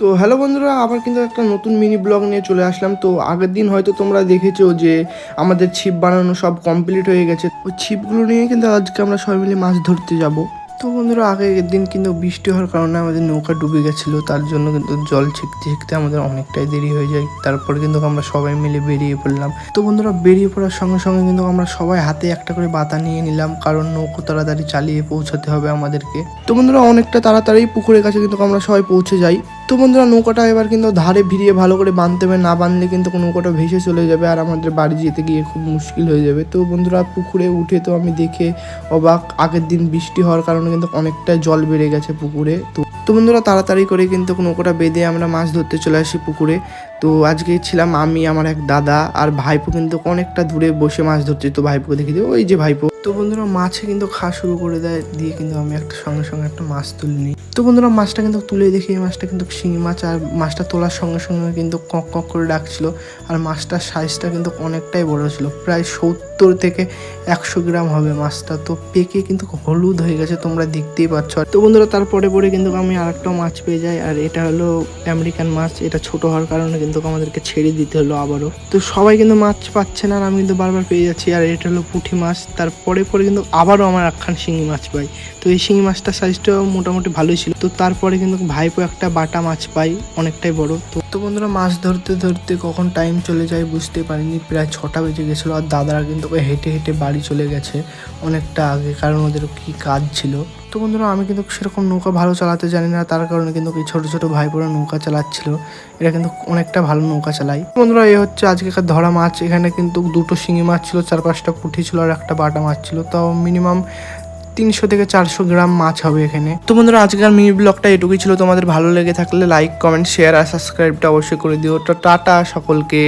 তো হ্যালো বন্ধুরা, আবার কিন্তু একটা নতুন মিনি ব্লগ নিয়ে চলে আসলাম। তো আগের দিন হয়তো তোমরা দেখেছো যে আমাদের ছিপ বানানো সব কমপ্লিট হয়ে গেছে। ওই ছিপগুলো নিয়ে কিন্তু আজকে আমরা সবাই মিলে মাছ ধরতে যাব। তো বন্ধুরা, আগের দিন কিন্তু বৃষ্টি হওয়ার কারণে আমাদের নৌকা ডুবে গেছিলো, তার জন্য কিন্তু জল ছিঁকতে ছিঁকতে আমাদের অনেকটাই দেরি হয়ে যায়। তারপরে কিন্তু আমরা সবাই মিলে বেরিয়ে পড়লাম। তো বন্ধুরা, বেরিয়ে পড়ার সঙ্গে সঙ্গে কিন্তু আমরা সবাই হাতে একটা করে বাতা নিয়ে নিলাম, কারণ নৌকো তাড়াতাড়ি চালিয়ে পৌঁছাতে হবে আমাদেরকে। তো বন্ধুরা, অনেকটা তাড়াতাড়ি পুকুরের কাছে কিন্তু আমরা সবাই পৌঁছে যাই। তো বন্ধুরা, নৌকাটা এবার কিন্তু ধারে ভিড়িয়ে ভালো করে বাঁধতে হবে, না বাঁধলে কিন্তু নৌকাটা ভেসে চলে যাবে আর আমাদের বাড়ি যেতে গিয়ে খুব মুশকিল হয়ে যাবে। তো বন্ধুরা, পুকুরে উঠে তো আমি দেখে অবাক, আগের দিন বৃষ্টি হওয়ার কারণে কিন্তু অনেকটা জল বেড়ে গেছে পুকুরে। তো বন্ধুরা, তাড়াতাড়ি করে কিন্তু নৌকাটা বেঁধে আমরা মাছ ধরতে চলে আসি পুকুরে। তো আজকে ছিলাম আমি, আমার এক দাদা আর ভাইপো কিন্তু অনেকটা দূরে বসে মাছ ধরছে। তো ভাইপোকে দেখে দিই, ওই যে ভাইপো। তো বন্ধুরা, মাছে কিন্তু খাওয়া শুরু করে দেয়, দিয়ে কিন্তু আমি একটা সঙ্গে সঙ্গে একটা মাছ তুলে নিই। তো বন্ধুরা, মাছটা কিন্তু তুলে দেখি এই মাছটা কিন্তু শিঙি মাছ, আর মাছটা তোলার সঙ্গে সঙ্গে কিন্তু কক কক করে ডাকছিল। আর মাছটার সাইজটা কিন্তু অনেকটাই বড় ছিল, প্রায় 70 থেকে 100 গ্রাম হবে মাছটা। তো পেকে কিন্তু হলুদ হয়ে গেছে, তোমরা দেখতেই পাচ্ছ। তো বন্ধুরা, তারপরে পরে কিন্তু আমি আরেকটা মাছ পেয়ে যাই, আর এটা হলো আমেরিকান মাছ। এটা ছোট হওয়ার কারণে কিন্তু আমাদেরকে ছেড়ে দিতে হলো আবারও। তো সবাই কিন্তু মাছ পাচ্ছে না, আর আমি কিন্তু বারবার পেয়ে যাচ্ছি। আর এটা হলো পুঁটি মাছ। তারপরে পরে কিন্তু আবারও আমার একখান শিঙি মাছ পাই। তো এই শিঙি মাছটার সাইজটাও মোটামুটি ভালোই ছিল। তো তারপরে কিন্তু ভাইপো একটা বাটা মাছ পাই, অনেকটাই বড়। তো বন্ধুরা, মাছ ধরতে ধরতে কখন টাইম চলে যায় বুঝতে পারিনি, প্রায় 6টা বেজে গেছিলো। আর দাদারা কিন্তু হেঁটে হেঁটে বাড়ি চলে গেছে অনেকটা আগে, কারণ ওদের কি কাজ ছিল। তো বন্ধুরা, আমি কিন্তু সেরকম নৌকা ভালো চালাতে জানি না, তার কারণে কিন্তু এই ছোটো ছোটো ভাইপোরা নৌকা চালাচ্ছিল। এরা কিন্তু অনেকটা ভালো নৌকা চালায়। বন্ধুরা, এই হচ্ছে আজকেকার ধরা মাছ। এখানে কিন্তু 2টো শিঙি মাছ ছিল, 4-5টা পুঁটি ছিল, আর একটা বাটা মাছ ছিল। তাও মিনিমাম 300 থেকে 400 গ্রাম মাছ হবে এখানে। তো বন্ধুরা, আজকের মিনি ব্লগটা এটুকুই ছিল। তোমাদের ভালো লেগে থাকলে লাইক, কমেন্ট, শেয়ার আর সাবস্ক্রাইবটা অবশ্যই করে দিও। তো টাটা সকলকে।